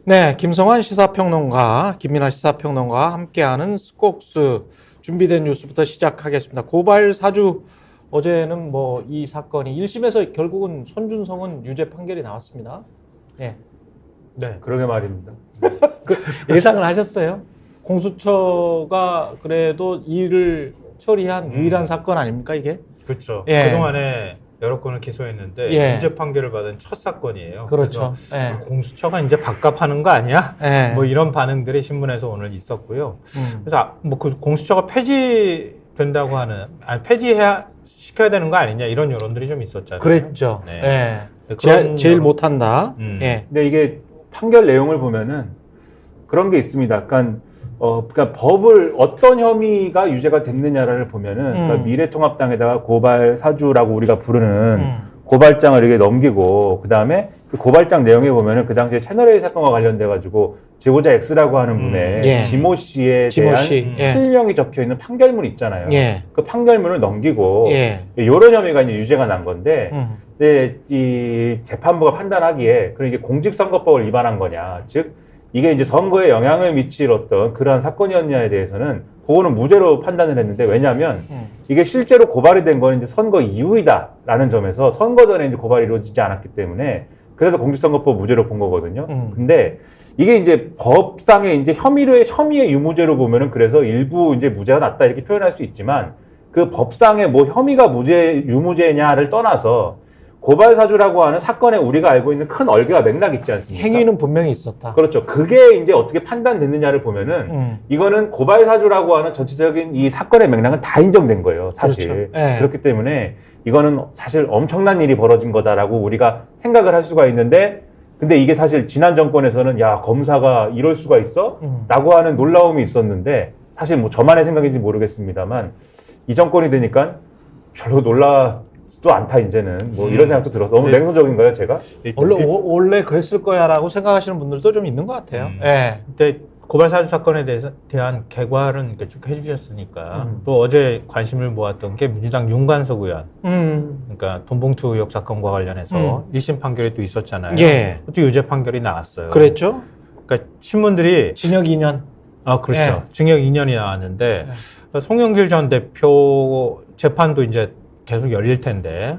네, 김성환 시사평론가, 김민아 시사평론가와 함께하는 스콕스 준비된 뉴스부터 시작하겠습니다. 고발 사주 어제는 뭐 이 사건이 1심에서 결국은 손준성은 유죄 판결이 나왔습니다. 네. 네, 그러게 말입니다. 그 예상을 하셨어요? 공수처가 그래도 일을 처리한 유일한 사건 아닙니까 이게? 그렇죠. 예. 그동안에 여러 건을 기소했는데 예. 유죄 판결을 받은 첫 사건이에요. 그렇죠. 그래서 공수처가 이제 밥값하는 거 아니야? 예. 뭐 이런 반응들이 신문에서 오늘 있었고요. 음. 그래서 뭐 그 공수처가 폐지된다고 하는, 시켜야 되는 거 아니냐 이런 여론들이 좀 있었잖아요. 그랬죠. 네. 예. 네, 그런 제일 여론- 못한다. 예. 근데 이게 판결 내용을 보면은 그런 게 있습니다. 그러니까 법을 어떤 혐의가 유죄가 됐느냐를 보면은 그러니까 미래통합당에다가 고발 사주라고 우리가 부르는 고발장을 이렇게 넘기고 그 다음에 그 고발장 내용에 보면은 그 당시에 채널A 사건과 관련돼 가지고 제보자 X라고 하는 분의 예. 지모 씨에 지모 대한 씨. 예. 실명이 적혀 있는 판결문 있잖아요. 예. 그 판결문을 넘기고 예. 이런 혐의가 이제 유죄가 난 건데. 음. 이 재판부가 판단하기에 그럼 이게 공직선거법을 위반한 거냐, 즉 이게 이제 선거에 영향을 미칠 어떤 그러한 사건이었냐에 대해서는 그거는 무죄로 판단을 했는데 왜냐하면 이게 실제로 고발이 된 거는 이제 선거 이후이다라는 점에서 선거 전에 이제 고발이 이루어지지 않았기 때문에 그래서 공직선거법 무죄로 본 거거든요. 근데 이게 이제 법상의 이제 혐의의 유무죄로 보면은 그래서 일부 이제 무죄가 났다 이렇게 표현할 수 있지만 그 법상의 뭐 혐의가 유무죄냐를 떠나서 고발 사주라고 하는 사건에 우리가 알고 있는 큰 얼개가 맥락이 있지 않습니까? 행위는 분명히 있었다. 그렇죠. 그게 이제 어떻게 판단됐느냐를 보면은 이거는 고발 사주라고 하는 전체적인 이 사건의 맥락은 다 인정된 거예요, 사실. 그렇죠. 네. 그렇기 때문에 이거는 사실 엄청난 일이 벌어진 거다라고 우리가 생각을 할 수가 있는데 근데 이게 사실 지난 정권에서는 야, 검사가 이럴 수가 있어? 라고 하는 놀라움이 있었는데 사실 뭐 저만의 생각인지 모르겠습니다만 이 정권이 되니까 별로 놀라지도 않다 이제는 뭐 이런 생각도 들어서 너무 냉소적인가요 제가? 원래 그랬을 거야라고 생각하시는 분들도 좀 있는 것 같아요. 예. 근데 고발 사주 사건에 대한 개괄은 이렇게 쭉 해주셨으니까 또 어제 관심을 모았던 게 민주당 윤관석 의원, 그러니까 돈봉투 의혹 사건과 관련해서 1심 판결이 또 있었잖아요. 예. 또 유죄 판결이 나왔어요. 그랬죠. 그러니까 신문들이 징역 2년. 그렇죠. 예. 징역 2년이 나왔는데 송영길 전 대표 재판도 이제 계속 열릴 텐데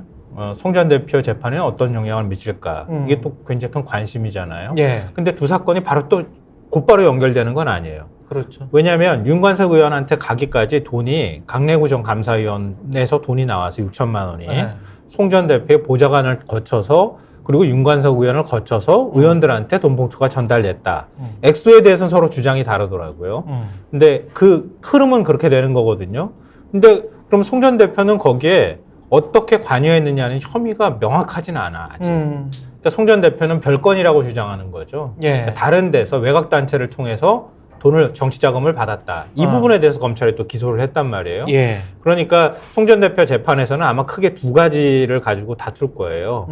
송 전 대표 재판에 어떤 영향을 미칠까 이게 또 굉장히 큰 관심이잖아요. 예. 근데 두 사건이 바로 또 곧바로 연결되는 건 아니에요. 그렇죠. 왜냐하면 윤관석 의원한테 가기까지 돈이 강내구청 감사위원회에서 돈이 나와서 6천만 원이 예. 송 전 대표의 보좌관을 거쳐서 그리고 윤관석 의원을 거쳐서 의원들한테 돈 봉투가 전달됐다. 액수에 대해서는 서로 주장이 다르더라고요. 근데 그 흐름은 그렇게 되는 거거든요. 근데 그럼 송 전 대표는 거기에 어떻게 관여했느냐는 혐의가 명확하진 않아, 아직. 그러니까 송 전 대표는 별건이라고 주장하는 거죠. 예. 그러니까 다른 데서 외곽단체를 통해서 돈을 정치자금을 받았다. 이 부분에 대해서 검찰이 또 기소를 했단 말이에요. 예. 그러니까 송 전 대표 재판에서는 아마 크게 두 가지를 가지고 다툴 거예요.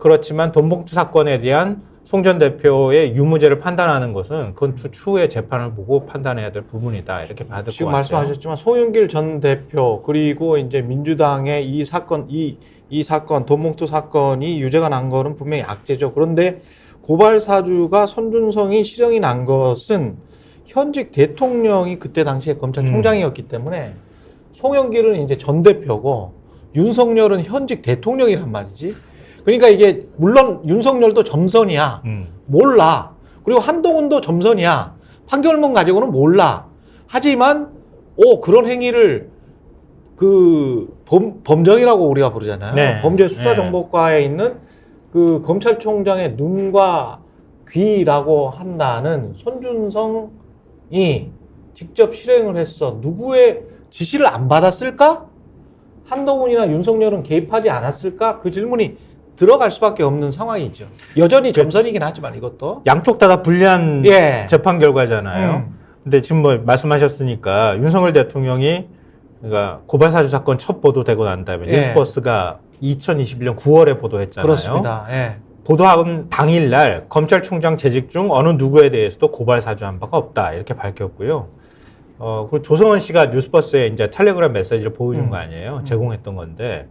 그렇지만 돈봉투 사건에 대한 송 전 대표의 유무죄를 판단하는 것은 그건 추후에 재판을 보고 판단해야 될 부분이다. 이렇게 받을 것 같아요. 지금 말씀하셨지만 송영길 전 대표 그리고 이제 민주당의 이 사건 돈봉투 사건이 유죄가 난 거는 분명히 악재죠. 그런데 고발 사주가 손준성이 실형이 난 것은 현직 대통령이 그때 당시에 검찰총장이었기 때문에 송영길은 이제 전 대표고 윤석열은 현직 대통령이란 말이지. 그러니까 이게 물론 윤석열도 점선이야. 몰라. 그리고 한동훈도 점선이야. 판결문 가지고는 몰라. 하지만 그런 행위를 범정이라고 우리가 부르잖아요. 네. 범죄수사정보과에 있는 그 검찰총장의 눈과 귀라고 한다는 손준성이 직접 실행을 했어. 누구의 지시를 안 받았을까? 한동훈이나 윤석열은 개입하지 않았을까? 그 질문이 들어갈 수밖에 없는 상황이죠. 여전히 점선이긴 하지만 이것도. 양쪽 다 불리한 예. 재판 결과잖아요. 근데 지금 뭐 말씀하셨으니까 윤석열 대통령이 그러니까 고발 사주 사건 첫 보도되고 난 다음에 예. 뉴스버스가 2021년 9월에 보도했잖아요. 그렇습니다. 예. 보도한 당일날 검찰총장 재직 중 어느 누구에 대해서도 고발 사주한 바가 없다 이렇게 밝혔고요. 그리고 조성원 씨가 뉴스버스에 이제 텔레그램 메시지를 보여준 거 아니에요. 제공했던 건데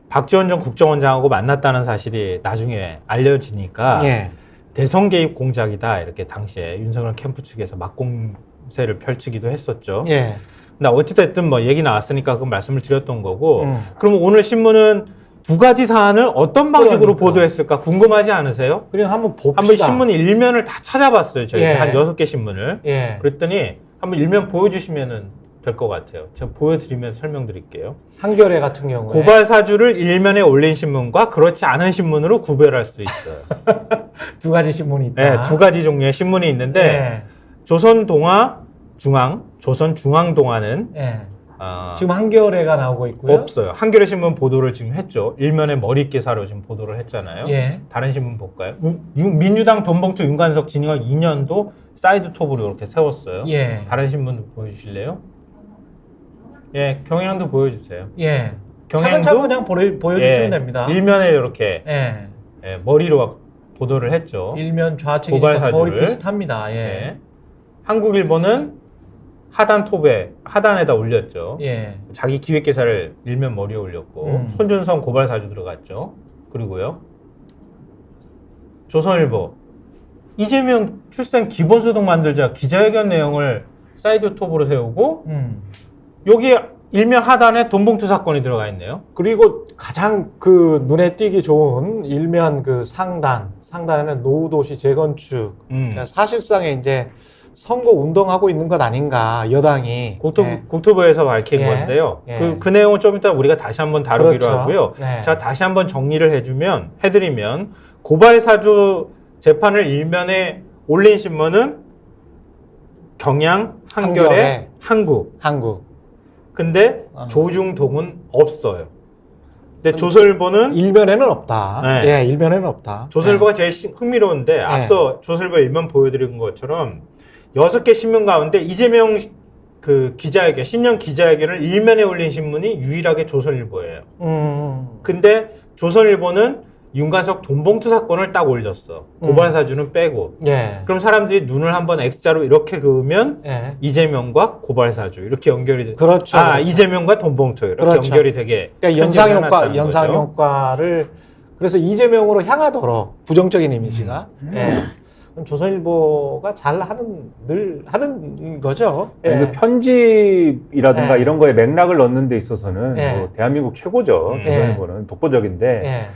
박지원 전 국정원장하고 만났다는 사실이 나중에 알려지니까 예. 대선 개입 공작이다 이렇게 당시에 윤석열 캠프 측에서 막공세를 펼치기도 했었죠. 예. 근데 어찌됐든 뭐 얘기 나왔으니까 그 말씀을 드렸던 거고. 그럼 오늘 신문은 두 가지 사안을 어떤 방식으로 그러니까. 보도했을까 궁금하지 않으세요? 그냥 한번 봅시다. 한번 신문 일면을 다 찾아봤어요. 저희 예. 한 6개 신문을. 예. 그랬더니 한번 일면 보여주시면 될 것 같아요. 제가 보여드리면서 설명드릴게요. 한겨레 같은 경우에 고발 사주를 일면에 올린 신문과 그렇지 않은 신문으로 구별할 수 있어요. 두 가지 신문이 있다. 네, 두 가지 종류의 신문이 있는데 예. 조선중앙, 조선중앙동아는 예. 지금 한겨레가 나오고 있고요. 없어요. 한겨레 신문 보도를 지금 했죠. 일면에 머리 기사로 지금 보도를 했잖아요. 예. 다른 신문 볼까요? 민주당 돈봉투 윤관석 진ing학 2년도 사이드 톱으로 이렇게 세웠어요. 예. 다른 신문도 보여주실래요? 예, 경향도 보여주세요. 예. 경향도 차근차근 그냥 보여주시면 예, 됩니다. 일면에 이렇게 예. 예, 머리로 보도를 했죠. 일면 고발 좌측이니까 거의 사주를. 비슷합니다. 예. 예. 한국일보는 하단 톱에 하단에다 올렸죠. 예. 자기 기획 기사를 일면 머리에 올렸고 손준성 고발 사주 들어갔죠. 그리고요. 조선일보 이재명 출생 기본소득 만들자 기자회견 내용을 사이드 톱으로 세우고 여기 일면 하단에 돈봉투 사건이 들어가 있네요. 그리고 가장 그 눈에 띄기 좋은 일면 그 상단에는 노후도시 재건축. 그러니까 사실상에 이제 선거 운동하고 있는 것 아닌가 여당이. 예. 국토부에서 밝힌 예. 건데요. 예. 그 내용은 좀 이따 우리가 다시 한번 다루기로 그렇죠. 하고요. 네. 제가 다시 한번 정리를 해드리면 고발 사주 재판을 일면에 올린 신문은 경향, 한겨레, 한국. 근데 조중동은 없어요. 근데 조선일보는 일면에는 없다. 네. 예, 일면에는 없다. 조선일보가 제일 흥미로운데 앞서 조선일보 일면 보여드린 것처럼 6개 신문 가운데 이재명 그 기자회견, 신년 기자회견을 일면에 올린 신문이 유일하게 조선일보예요. 근데 조선일보는 윤관석 돈봉투 사건을 딱 올렸어. 고발 사주는 빼고. 예. 그럼 사람들이 눈을 한번 X자로 이렇게 그으면 예. 이재명과 고발 사주 이렇게 연결이 돼. 그렇죠. 아, 그렇죠. 이재명과 돈봉투 이렇게 그렇죠. 연결이 되게. 그러니까 편집을 해놨다는 연상 거죠. 효과를 그래서 이재명으로 향하도록 부정적인 이미지가. 예. 그럼 조선일보가 늘 하는 거죠. 예. 그 편집이라든가 예. 이런 거에 맥락을 넣는 데 있어서는 예. 뭐 대한민국 최고죠. 조선일보는 독보적인데. 예.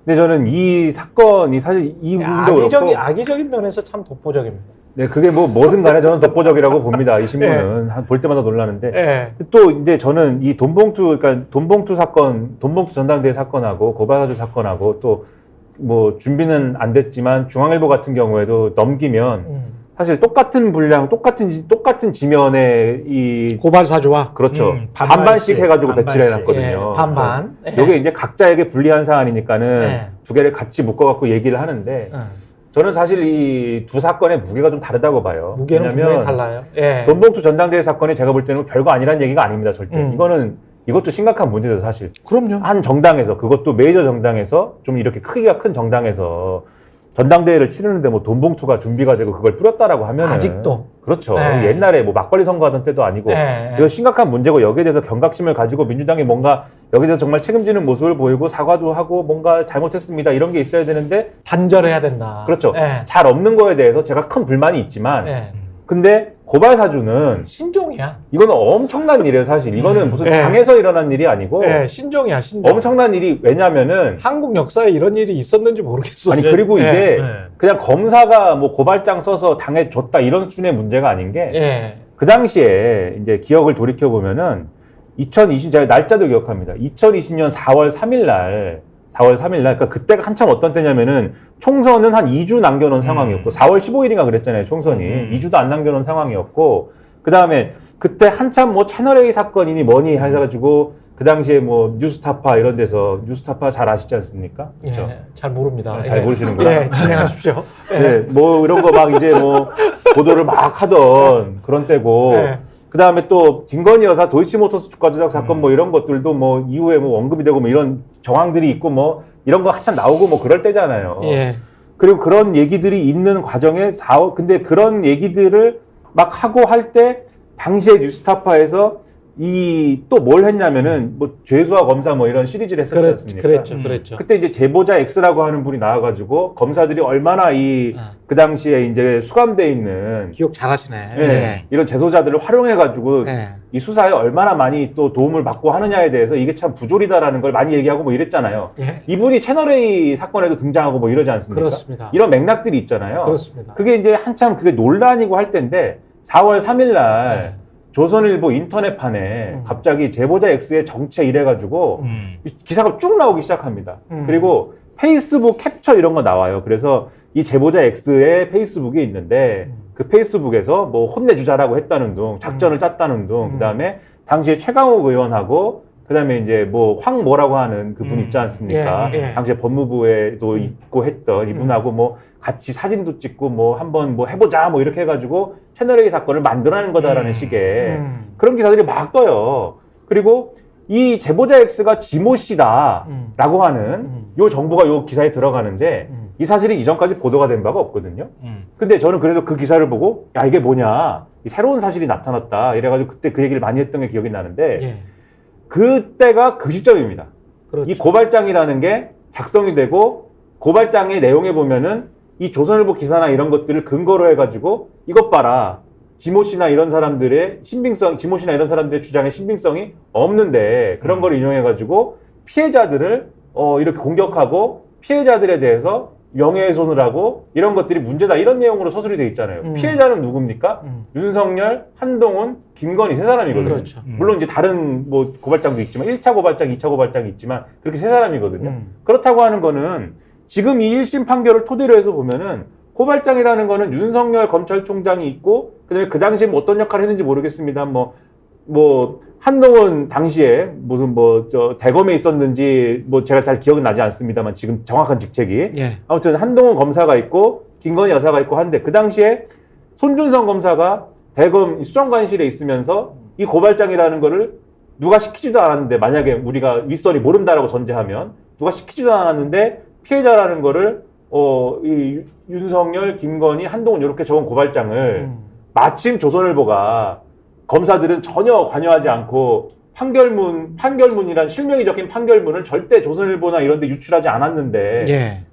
근데 저는 이 사건이 사실 이 부분도 그렇고 악의적인 면에서 참 독보적입니다. 네, 그게 뭐든 간에 저는 독보적이라고 봅니다. 이 신문은 볼 때마다 놀라는데 예. 또 이제 저는 이 그러니까 돈봉투 사건, 돈봉투 전당대회 사건하고 고발사주 사건하고 또 뭐 준비는 안 됐지만 중앙일보 같은 경우에도 넘기면 사실 똑같은 분량, 똑같은 지면에 이 고발 사주와 그렇죠. 반반씩 해가지고 배치를 반반씩. 해놨거든요. 예, 반반. 이게 이제 각자에게 불리한 사안이니까는 예. 두 개를 같이 묶어갖고 얘기를 하는데 저는 사실 이 두 사건의 무게가 좀 다르다고 봐요. 무게는 분명히 왜냐면 달라요. 예. 돈봉투 전당대회 사건이 제가 볼 때는 별거 아니란 얘기가 아닙니다. 절대. 이것도 심각한 문제죠, 사실. 그럼요. 한 정당에서, 그것도 메이저 정당에서 좀 이렇게 크기가 큰 정당에서 전당대회를 치르는데 뭐 돈봉투가 준비가 되고 그걸 뿌렸다라고 하면은 아직도. 그렇죠. 네. 옛날에 뭐 막걸리 선거하던 때도 아니고 네. 이거 심각한 문제고 여기에 대해서 경각심을 가지고 민주당이 뭔가 여기에 대해서 정말 책임지는 모습을 보이고 사과도 하고 뭔가 잘못했습니다 이런 게 있어야 되는데 단절해야 된다. 그렇죠. 예. 잘 없는 거에 대해서 제가 큰 불만이 있지만 예. 근데 고발 사주는 신종이야. 이거는 엄청난 일이에요, 사실. 이거는 무슨 예. 당에서 일어난 일이 아니고 예, 신종이야, 신종. 엄청난 일이 왜냐면은 한국 역사에 이런 일이 있었는지 모르겠어. 아니 그리고 예. 이게 예. 그냥 검사가 뭐 고발장 써서 당에 줬다 이런 수준의 문제가 아닌 게 예. 그 당시에 이제 기억을 돌이켜 보면은 제가 날짜도 기억합니다. 2020년 4월 3일 날 그러니까 그때가 한참 어떤 때냐면은 총선은 한 2주 남겨놓은 상황이었고 4월 15일인가 그랬잖아요, 총선이. 2주도 안 남겨놓은 상황이었고 그 다음에 그때 한참 뭐 채널A 사건이니 뭐니 해가지고 그 당시에 뭐 뉴스타파 이런 데서 뉴스타파 잘 아시지 않습니까? 그렇죠? 예, 잘 모릅니다. 잘 예. 모르시는구나. 예, 진행하십시오. 예. 네, 뭐 이런 거 막 이제 뭐 보도를 막 하던 그런 때고 예. 그 다음에 또 김건희 여사 도이치모터스 주가 조작 사건 뭐 이런 것들도 뭐 이후에 뭐 언급이 되고 뭐 이런 정황들이 있고 뭐 이런 거 한참 나오고 뭐 그럴 때잖아요. 예. 그리고 그런 얘기들이 있는 과정에 근데 그런 얘기들을 막 하고 할 때 당시에 뉴스타파에서 이 또 뭘 했냐면은 뭐 죄수와 검사 뭐 이런 시리즈를 했었지 않습니까? 그랬죠. 그때 이제 제보자 X라고 하는 분이 나와가지고 검사들이 얼마나 그 당시에 이제 수감돼 있는 기억 잘하시네. 예, 이런 재소자들을 활용해가지고 예. 이 수사에 얼마나 많이 또 도움을 받고 하느냐에 대해서 이게 참 부조리다라는 걸 많이 얘기하고 뭐 이랬잖아요. 예. 이분이 채널A 사건에도 등장하고 뭐 이러지 않습니까? 그렇습니다. 이런 맥락들이 있잖아요. 그렇습니다. 그게 이제 한참 그게 논란이고 할 때인데 4월 3일 날 네. 조선일보 인터넷판에 갑자기 제보자 X의 정체 이래가지고 기사가 쭉 나오기 시작합니다. 그리고 페이스북 캡처 이런 거 나와요. 그래서 이 제보자 X의 페이스북이 있는데 그 페이스북에서 뭐 혼내주자라고 했다는 둥, 작전을 짰다는 둥, 그다음에 당시에 최강욱 의원하고 그다음에 이제 뭐 황 뭐라고 하는 그분 있지 않습니까? 예. 당시에 법무부에도 있고 했던 이분하고 뭐 같이 사진도 찍고 뭐 한번 뭐 해보자 뭐 이렇게 해가지고 채널A 사건을 만들어내는 거다라는 식의 그런 기사들이 막 떠요. 그리고 이 제보자 X가 지모 씨다라고 하는 요 정보가 요 기사에 들어가는데 이 사실이 이전까지 보도가 된 바가 없거든요. 근데 저는 그래서 그 기사를 보고 야 이게 뭐냐 이 새로운 사실이 나타났다 이래가지고 그때 그 얘기를 많이 했던 게 기억이 나는데 예. 그때가 그 시점입니다. 그렇죠. 이 고발장이라는 게 작성이 되고 고발장의 내용에 보면은 이 조선일보 기사나 이런 것들을 근거로 해가지고 이것 봐라 지모 씨나 이런 사람들의 신빙성, 지모 씨나 이런 사람들의 주장의 신빙성이 없는데 그런 걸 인용해가지고 피해자들을 이렇게 공격하고 피해자들에 대해서 명예훼손을 하고 이런 것들이 문제다 이런 내용으로 서술이 돼 있잖아요. 피해자는 누굽니까? 윤석열, 한동훈, 김건희 세 사람이거든요. 그렇죠. 물론 이제 다른 뭐 고발장도 있지만 1차 고발장, 2차 고발장이 있지만 그렇게 세 사람이거든요. 그렇다고 하는 거는 지금 이 1심 판결을 토대로 해서 보면은 고발장이라는 거는 윤석열 검찰총장이 있고 그다음에 그 당시에 뭐 어떤 역할을 했는지 모르겠습니다. 뭐 한동훈 당시에 무슨 대검에 있었는지 뭐 제가 잘 기억은 나지 않습니다만 지금 정확한 직책이 예. 아무튼 한동훈 검사가 있고 김건희 여사가 있고 한데 그 당시에 손준성 검사가 대검 수정관실에 있으면서 이 고발장이라는 거를 누가 시키지도 않았는데 만약에 우리가 윗선이 모른다라고 전제하면 누가 시키지도 않았는데 피해자라는 거를 이 윤석열, 김건희, 한동훈 이렇게 적은 고발장을 마침 조선일보가 검사들은 전혀 관여하지 않고 판결문이란 실명이 적힌 판결문을 절대 조선일보나 이런 데 유출하지 않았는데 예.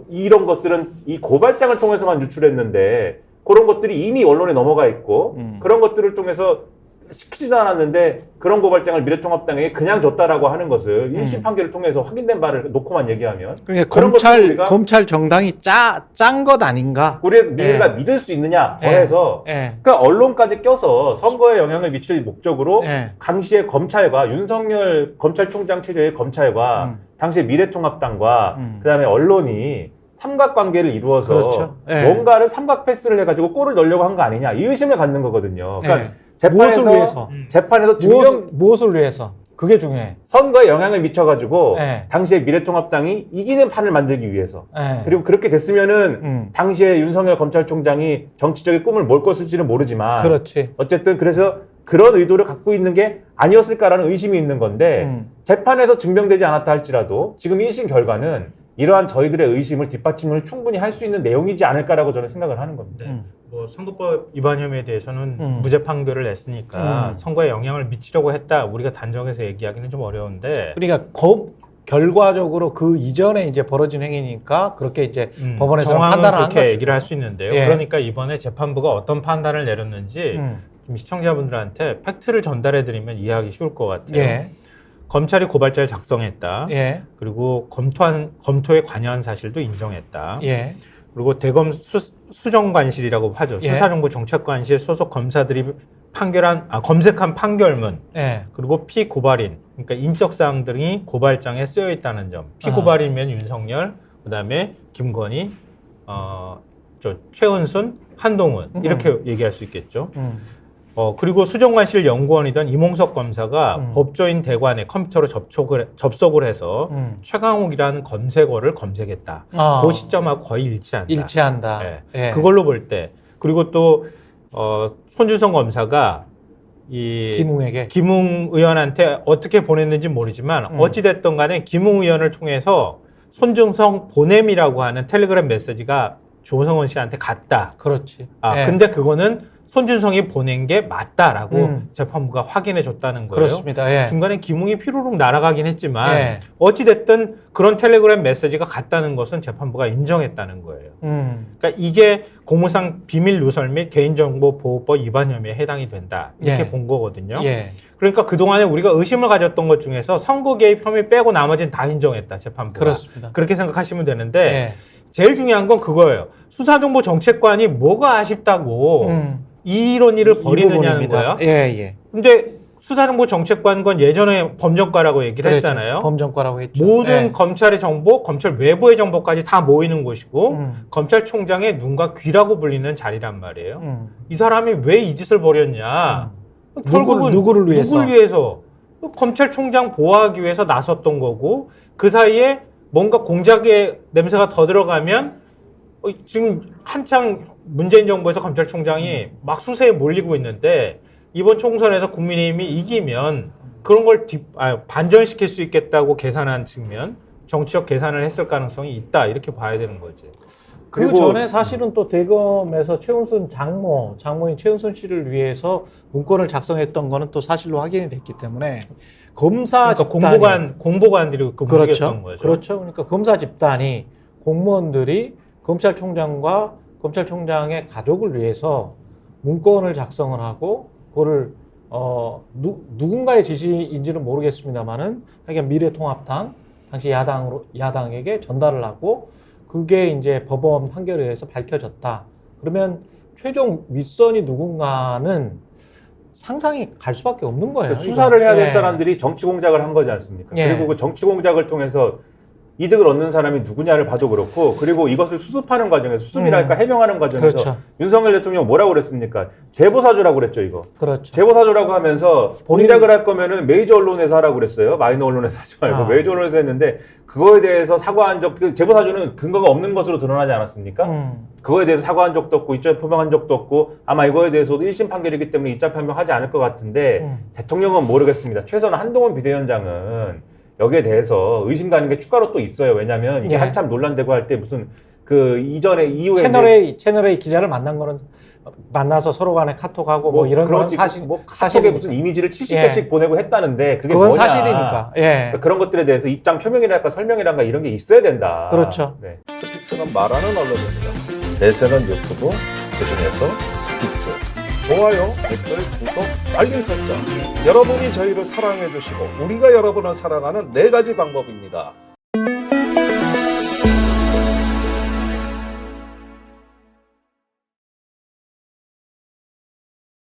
이런 것들은 이 고발장을 통해서만 유출했는데 그런 것들이 이미 언론에 넘어가 있고 그런 것들을 통해서 시키지도 않았는데 그런 고발장을 미래통합당에게 그냥 줬다라고 하는 것을 1심 판결을 통해서 확인된 바를 놓고만 얘기하면 그러니까 그런 것들을 우리가 검찰 정당이 짠 것 아닌가? 우리가 믿을 수 있느냐 더해서 예. 그러니까 언론까지 껴서 선거에 영향을 미칠 목적으로 예. 당시의 검찰과 윤석열 검찰총장 체제의 검찰과 당시의 미래통합당과 그다음에 언론이 삼각관계를 이루어서 그렇죠. 예. 뭔가를 삼각 패스를 해가지고 골을 넣으려고 한 거 아니냐 이 의심을 갖는 거거든요. 그러니까 예. 무엇을 위해서? 재판에서 무엇을 위해서? 그게 중요해. 선거에 영향을 미쳐가지고 예. 당시에 미래통합당이 이기는 판을 만들기 위해서 예. 그리고 그렇게 됐으면은 당시에 윤석열 검찰총장이 정치적인 꿈을 뭘 꿨을지는 모르지만 그렇지. 어쨌든 그래서 그런 의도를 갖고 있는 게 아니었을까라는 의심이 있는 건데 재판에서 증명되지 않았다 할지라도 지금 1심 결과는 이러한 저희들의 의심을 뒷받침을 충분히 할 수 있는 내용이지 않을까라고 저는 생각을 하는 겁니다. 뭐 선거법 위반 혐의에 대해서는 무죄 판결을 냈으니까 선거에 영향을 미치려고 했다 우리가 단정해서 얘기하기는 좀 어려운데 그러니까 결과적으로 그 이전에 이제 벌어진 행위니까 그렇게 이제 법원에서는 정황은 판단을 한 그렇게 거죠. 얘기를 할 수 있는데요. 예. 그러니까 이번에 재판부가 어떤 판단을 내렸는지 좀 시청자분들한테 팩트를 전달해드리면 이해하기 쉬울 것 같아요. 예. 검찰이 고발장을 작성했다. 예. 그리고 검토에 관여한 사실도 인정했다. 예. 그리고 대검 수정관실이라고 하죠. 예. 수사정보 정책관실 소속 검사들이 검색한 판결문, 예. 그리고 피고발인, 그러니까 인적 사항들이 고발장에 쓰여 있다는 점. 피고발이면 윤석열, 그다음에 김건희, 최은순, 한동훈 이렇게 얘기할 수 있겠죠. 그리고 수정관실 연구원이던 이몽석 검사가 법조인 대관에 컴퓨터로 접속을 해서 최강욱이라는 검색어를 검색했다. 그 시점하고 거의 일치한다. 일치한다. 네. 예. 그걸로 볼 때. 그리고 또 손준성 검사가 이 김웅에게 김웅 의원한테 어떻게 보냈는지 모르지만 어찌됐든 간에 김웅 의원을 통해서 손준성 보냄이라고 하는 텔레그램 메시지가 조성원 씨한테 갔다. 그렇지. 아, 예. 근데 그거는 손준성이 보낸 게 맞다라고 재판부가 확인해 줬다는 거예요. 그렇습니다. 예. 중간에 기뭉이 피로록 날아가긴 했지만 예. 어찌됐든 그런 텔레그램 메시지가 갔다는 것은 재판부가 인정했다는 거예요. 그러니까 이게 공무상 비밀 누설 및 개인정보보호법 위반 혐의에 해당이 된다. 이렇게 예. 본 거거든요. 예. 그러니까 그동안에 우리가 의심을 가졌던 것 중에서 선거 개입 혐의 빼고 나머지는 다 인정했다. 재판부가. 그렇습니다. 그렇게 생각하시면 되는데 예. 제일 중요한 건 그거예요. 수사정보정책관이 뭐가 아쉽다고 이런 일을 이 벌이느냐는 부분입니다. 거야. 예, 예. 근데 수사정보정책관은 예전에 범정과라고 얘기를 그랬죠. 했잖아요. 범정과라고 했죠. 모든 예. 검찰의 정보, 검찰 외부의 정보까지 다 모이는 곳이고 검찰총장의 눈과 귀라고 불리는 자리란 말이에요. 이 사람이 왜 이 짓을 벌였냐? 결국은 누구를 위해서? 누굴 위해서? 검찰총장 보호하기 위해서 나섰던 거고 그 사이에 뭔가 공작의 냄새가 더 들어가면 지금 한창 문재인 정부에서 검찰총장이 막 수세에 몰리고 있는데 이번 총선에서 국민의힘이 이기면 그런 걸 반전시킬 수 있겠다고 계산한 측면, 정치적 계산을 했을 가능성이 있다 이렇게 봐야 되는 거지. 그 그리고 전에 사실은 또 대검에서 최은순 장모인 최은순 씨를 위해서 문건을 작성했던 거는 또 사실로 확인이 됐기 때문에 검사 그러니까 집단이 공보관들이 그 문제였던 거죠. 그렇죠. 그러니까 검사 집단이 공무원들이 검찰총장과 검찰총장의 가족을 위해서 문건을 작성을 하고 그거를 누군가의 지시인지는 모르겠습니다만은 하여간 미래통합당 당시 야당에게 전달을 하고 그게 이제 법원 판결에 의해서 밝혀졌다. 그러면 최종 윗선이 누군가는 상상이 갈 수밖에 없는 거예요. 수사를 해야 될 예. 사람들이 정치 공작을 한 거지 않습니까? 예. 그리고 그 정치 공작을 통해서 이득을 얻는 사람이 누구냐를 봐도 그렇고 그리고 이것을 수습하는 과정에서 수습이랄까 해명하는 과정에서 그렇죠. 윤석열 대통령 뭐라고 그랬습니까? 제보사주라고 그랬죠 이거. 그렇죠. 제보사주라고 하면서 공작을 할 거면은 메이저 언론에서 하라고 그랬어요. 마이너 언론에서 하지 말고 메이저 언론에서 했는데 그거에 대해서 사과한 적, 그 제보사주는 근거가 없는 것으로 드러나지 않았습니까? 그거에 대해서 사과한 적도 없고 입장 표명한 적도 없고 아마 이거에 대해서도 1심 판결이기 때문에 입장 표명하지 않을 것 같은데 대통령은 모르겠습니다. 최소한 한동훈 비대위원장은 여기에 대해서 의심 가는 게 추가로 또 있어요. 왜냐하면 이게 예. 한참 논란되고 할 때 무슨 그 이후에 채널A 기자를 만나서 서로 간에 카톡하고 뭐 이런 건 사실 카톡에 무슨 이미지를 70개씩 예. 보내고 했다는데 그게 그건 뭐냐. 사실이니까. 예. 그러니까 그런 것들에 대해서 입장 표명이랄까 설명이랄까 이런 게 있어야 된다. 그렇죠. 네. 스픽스는 말하는 언론입니다. 대세는 유튜브, 그중에서 스픽스. 좋아요, 댓글, 구독, 알림 설정. 여러분이 저희를 사랑해 주시고 우리가 여러분을 사랑하는 4가지 방법입니다.